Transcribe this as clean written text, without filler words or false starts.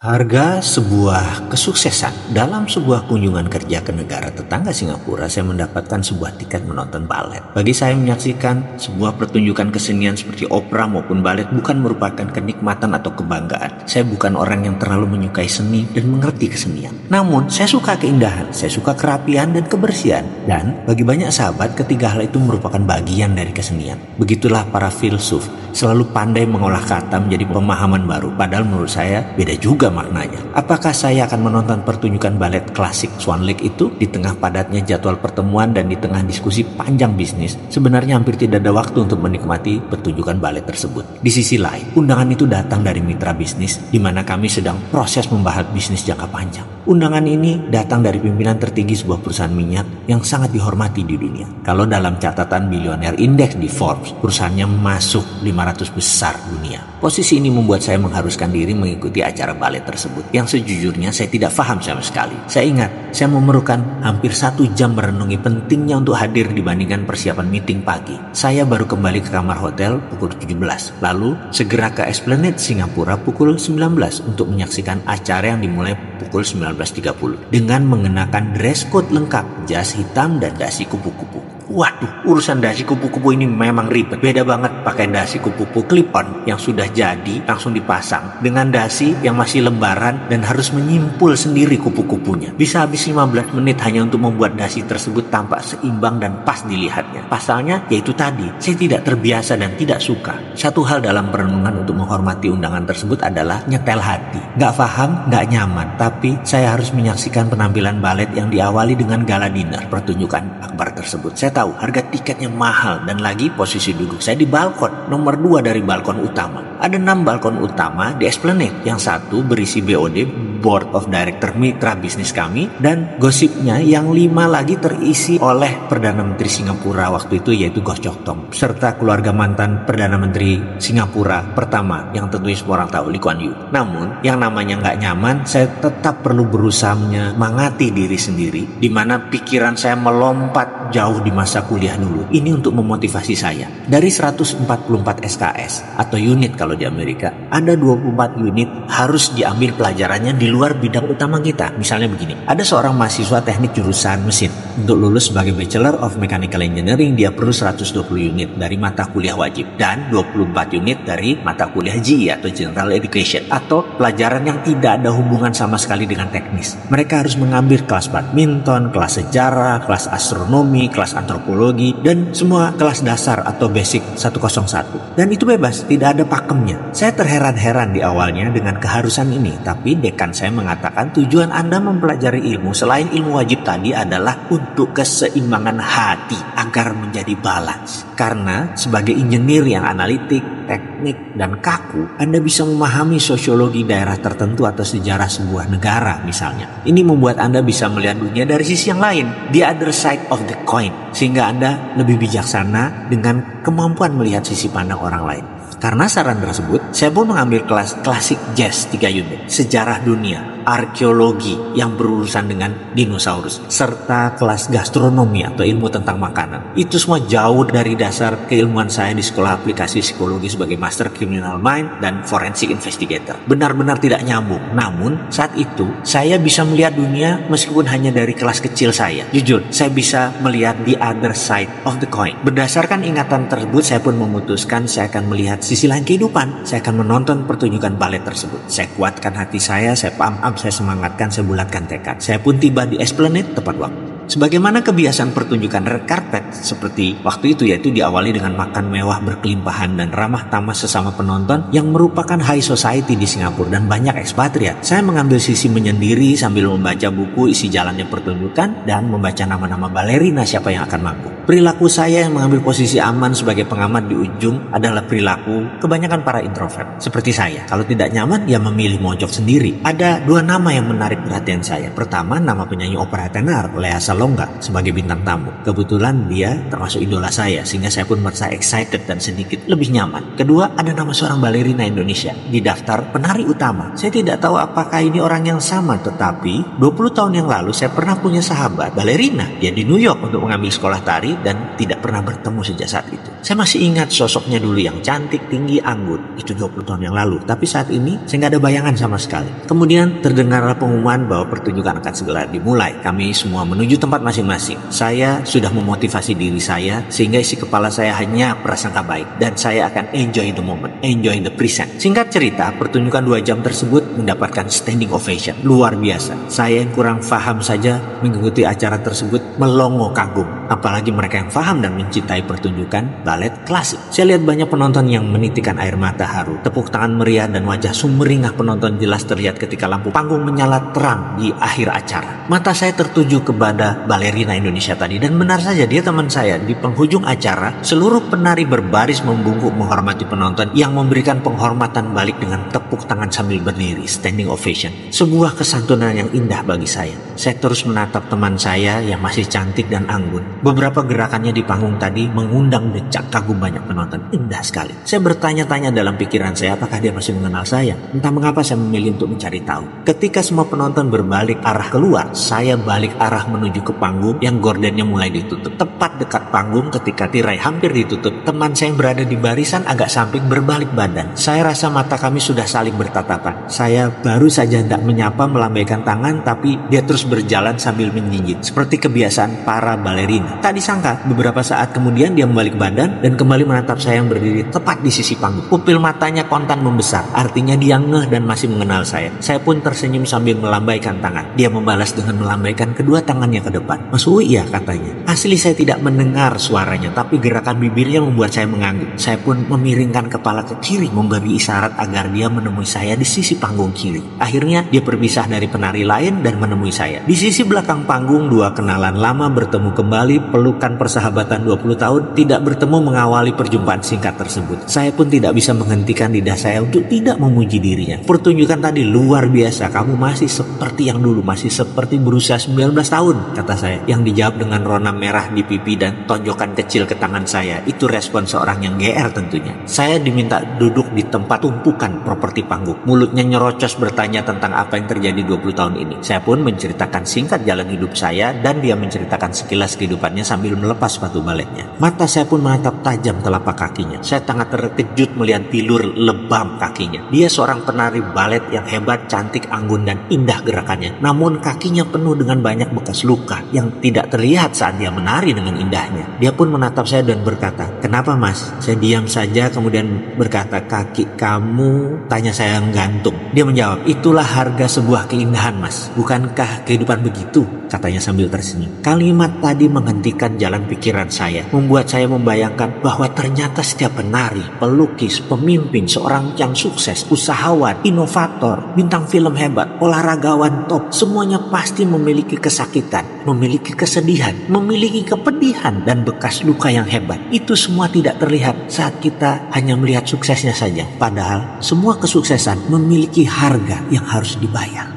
Harga sebuah kesuksesan. Dalam sebuah kunjungan kerja ke negara tetangga Singapura, saya mendapatkan sebuah tiket menonton balet. Bagi saya, menyaksikan sebuah pertunjukan kesenian seperti opera maupun balet bukan merupakan kenikmatan atau kebanggaan. Saya bukan orang yang terlalu menyukai seni dan mengerti kesenian. Namun, saya suka keindahan, saya suka kerapian dan kebersihan. Dan bagi banyak sahabat, ketiga hal itu merupakan bagian dari kesenian. Begitulah para filsuf selalu pandai mengolah kata menjadi pemahaman baru. Padahal menurut saya beda juga maknanya. Apakah saya akan menonton pertunjukan balet klasik Swan Lake itu di tengah padatnya jadwal pertemuan dan di tengah diskusi panjang bisnis? Sebenarnya hampir tidak ada waktu untuk menikmati pertunjukan balet tersebut. Di sisi lain, undangan itu datang dari mitra bisnis di mana kami sedang proses membahas bisnis jangka panjang. Undangan ini datang dari pimpinan tertinggi sebuah perusahaan minyak yang sangat dihormati di dunia. Kalau dalam catatan bilioner indeks di Forbes, perusahaannya masuk 500 besar dunia. Posisi ini membuat saya mengharuskan diri mengikuti acara balet tersebut yang sejujurnya saya tidak paham sama sekali. Saya ingat, saya memerlukan hampir 1 jam merenungi pentingnya untuk hadir dibandingkan persiapan meeting pagi. Saya baru kembali ke kamar hotel pukul 17, lalu segera ke Esplanade Singapura pukul 19 untuk menyaksikan acara yang dimulai pukul 19.30 dengan mengenakan dress code lengkap, jas hitam dan dasi kupu-kupu. Waduh, urusan dasi kupu-kupu ini memang ribet. Beda banget pakai dasi kupu-kupu clip-on yang sudah jadi langsung dipasang dengan dasi yang masih lembaran dan harus menyimpul sendiri kupu-kupunya. Bisa habis 15 menit hanya untuk membuat dasi tersebut tampak seimbang dan pas dilihatnya. Pasalnya yaitu tadi, saya tidak terbiasa dan tidak suka. Satu hal dalam perenungan untuk menghormati undangan tersebut adalah nyetel hati. Gak paham, gak nyaman, tapi saya harus menyaksikan penampilan balet yang diawali dengan gala dinner pertunjukan akbar tersebut. Saya tahu harga tiketnya mahal dan lagi posisi duduk saya di balkon nomor 2 dari balkon utama. Ada 6 balkon utama di Esplanade. Yang satu berisi BOD, Board of Director mitra bisnis kami, dan gosipnya yang 5 lagi terisi oleh Perdana Menteri Singapura waktu itu yaitu Goh Chok Tong serta keluarga mantan Perdana Menteri Singapura pertama yang tentunya semua orang tahu, Lee Kuan Yew. Namun yang namanya nggak nyaman, saya tetap perlu berusaha menyemangati diri sendiri di mana pikiran saya melompat jauh di masa kuliah dulu. Ini untuk memotivasi saya. Dari 144 SKS atau unit kalau di Amerika, ada 24 unit harus diambil pelajarannya di luar bidang utama kita. Misalnya begini, ada seorang mahasiswa teknik jurusan mesin. Untuk lulus sebagai Bachelor of Mechanical Engineering, dia perlu 120 unit dari mata kuliah wajib dan 24 unit dari mata kuliah GE atau General Education atau pelajaran yang tidak ada hubungan sama sekali dengan teknis. Mereka harus mengambil kelas badminton, kelas sejarah, kelas astronomi, kelas antropologi, dan semua kelas dasar atau basic 101. Dan itu bebas, tidak ada pakemnya. Saya terheran-heran di awalnya dengan keharusan ini, tapi dekan saya mengatakan tujuan Anda mempelajari ilmu selain ilmu wajib tadi adalah untuk keseimbangan hati agar menjadi balance. Karena sebagai engineer yang analitik, teknik, dan kaku, Anda bisa memahami sosiologi daerah tertentu atau sejarah sebuah negara misalnya. Ini membuat Anda bisa melihat dunia dari sisi yang lain, the other side of the coin, sehingga Anda lebih bijaksana dengan kemampuan melihat sisi pandang orang lain. Karena saran tersebut, saya pun mengambil kelas klasik jazz 3 unit, sejarah dunia, arkeologi yang berurusan dengan dinosaurus, serta kelas gastronomi atau ilmu tentang makanan. Itu semua jauh dari dasar keilmuan saya di sekolah aplikasi psikologi sebagai Master Criminal Mind dan Forensic Investigator. Benar-benar tidak nyambung. Namun, saat itu, saya bisa melihat dunia meskipun hanya dari kelas kecil saya. Jujur, saya bisa melihat the other side of the coin. Berdasarkan ingatan tersebut, saya pun memutuskan saya akan melihat sisi lain kehidupan. Saya akan menonton pertunjukan balet tersebut. Saya kuatkan hati saya pump up, saya semangatkan, saya bulatkan tekad. Saya pun tiba di Esplanade tepat waktu. Sebagaimana kebiasaan pertunjukan red carpet seperti waktu itu, yaitu diawali dengan makan mewah berkelimpahan dan ramah tamah sesama penonton yang merupakan high society di Singapura dan banyak ekspatriat. Saya mengambil sisi menyendiri sambil membaca buku isi jalannya pertunjukan dan membaca nama-nama balerina siapa yang akan manggung. Perilaku saya yang mengambil posisi aman sebagai pengamat di ujung adalah perilaku kebanyakan para introvert seperti saya. Kalau tidak nyaman, ya memilih mojok sendiri. Ada 2 nama yang menarik perhatian saya. Pertama, nama penyanyi opera tenor Lea Salonga Salongga sebagai bintang tamu. Kebetulan dia termasuk idola saya, sehingga saya pun merasa excited dan sedikit lebih nyaman. Kedua, ada nama seorang balerina Indonesia di daftar penari utama. Saya tidak tahu apakah ini orang yang sama, tetapi 20 tahun yang lalu saya pernah punya sahabat balerina. Dia di New York untuk mengambil sekolah tari dan tidak pernah bertemu sejak saat itu. Saya masih ingat sosoknya dulu yang cantik, tinggi, anggun. Itu 20 tahun yang lalu. Tapi saat ini saya nggak ada bayangan sama sekali. Kemudian terdengarlah pengumuman bahwa pertunjukan akan segera dimulai. Kami semua menuju tempat masing-masing. Saya sudah memotivasi diri saya sehingga isi kepala saya hanya prasangka baik, dan saya akan enjoy the moment, enjoy the present. Singkat cerita, pertunjukan 2 jam tersebut mendapatkan standing ovation. Luar biasa. Saya yang kurang paham saja mengikuti acara tersebut melongo kagum. Apalagi mereka yang paham dan mencintai pertunjukan balet klasik. Saya lihat banyak penonton yang menitikan air mata haru. Tepuk tangan meriah dan wajah sumringah penonton jelas terlihat ketika lampu panggung menyala terang di akhir acara. Mata saya tertuju kepada balerina Indonesia tadi, dan benar saja dia teman saya. Di penghujung acara, seluruh penari berbaris membungkuk menghormati penonton yang memberikan penghormatan balik dengan tepuk tangan sambil berdiri, standing ovation. Sebuah kesantunan yang indah bagi saya. Saya terus menatap teman saya yang masih cantik dan anggun. Beberapa gerakannya di panggung tadi mengundang decak kagum banyak penonton. Indah sekali. Saya bertanya-tanya dalam pikiran saya apakah dia masih mengenal saya. Entah mengapa saya memilih untuk mencari tahu. Ketika semua penonton berbalik arah keluar, saya balik arah menuju ke panggung yang gordennya mulai ditutup. Tepat dekat panggung ketika tirai hampir ditutup, teman saya yang berada di barisan agak samping berbalik badan. Saya rasa mata kami sudah saling bertatapan. Saya baru saja hendak menyapa, melambaikan tangan, tapi dia terus berjalan sambil menjinjit seperti kebiasaan para balerina. Tak disangka, beberapa saat kemudian dia membalik badan dan kembali menatap saya yang berdiri tepat di sisi panggung. Pupil matanya kontan membesar, artinya dia ngeh dan masih mengenal saya. Saya pun tersenyum sambil melambaikan tangan. Dia membalas dengan melambaikan kedua tangannya ke depan. "Mas Uwi ya?" katanya. Asli saya tidak mendengar suaranya, tapi gerakan bibirnya membuat saya mengangguk. Saya pun memiringkan kepala ke kiri memberi isyarat agar dia menemui saya di sisi panggung kiri. Akhirnya dia berpisah dari penari lain dan menemui saya. Di sisi belakang panggung, 2 kenalan lama bertemu kembali, pelukan persahabatan 20 tahun tidak bertemu mengawali perjumpaan singkat tersebut. Saya pun tidak bisa menghentikan lidah saya untuk tidak memuji dirinya. "Pertunjukan tadi luar biasa, kamu masih seperti yang dulu, masih seperti berusia 19 tahun, kata saya, yang dijawab dengan rona merah di pipi dan tonjokan kecil ke tangan saya. Itu respon seorang yang GR tentunya. Saya diminta duduk di tempat tumpukan properti panggung. Mulutnya nyerocos bertanya tentang apa yang terjadi 20 tahun ini. Saya pun menceritakan singkat jalan hidup saya dan dia menceritakan sekilas kehidupannya sambil melepas sepatu baletnya. Mata saya pun menatap tajam telapak kakinya. Saya sangat terkejut melihat bilur lebam kakinya. Dia seorang penari balet yang hebat, cantik, anggun, dan indah gerakannya. Namun kakinya penuh dengan banyak bekas luka yang tidak terlihat saat dia menari dengan indahnya. Dia pun menatap saya dan berkata, "Kenapa Mas?" Saya diam saja kemudian berkata, "Kaki kamu?" Tanya saya yang gantung. Dia menjawab, "Itulah harga sebuah keindahan Mas. Bukankah kehidupan begitu?" Katanya sambil tersenyum. Kalimat tadi menghentikan jalan pikiran saya, membuat saya membayangkan bahwa ternyata setiap penari, pelukis, pemimpin, seorang yang sukses, usahawan, inovator, bintang film hebat, olahragawan top, semuanya pasti memiliki kesakitan, memiliki kesedihan, memiliki kepedihan, dan bekas luka yang hebat. Itu semua tidak terlihat saat kita hanya melihat suksesnya saja. Padahal semua kesuksesan memiliki harga yang harus dibayar.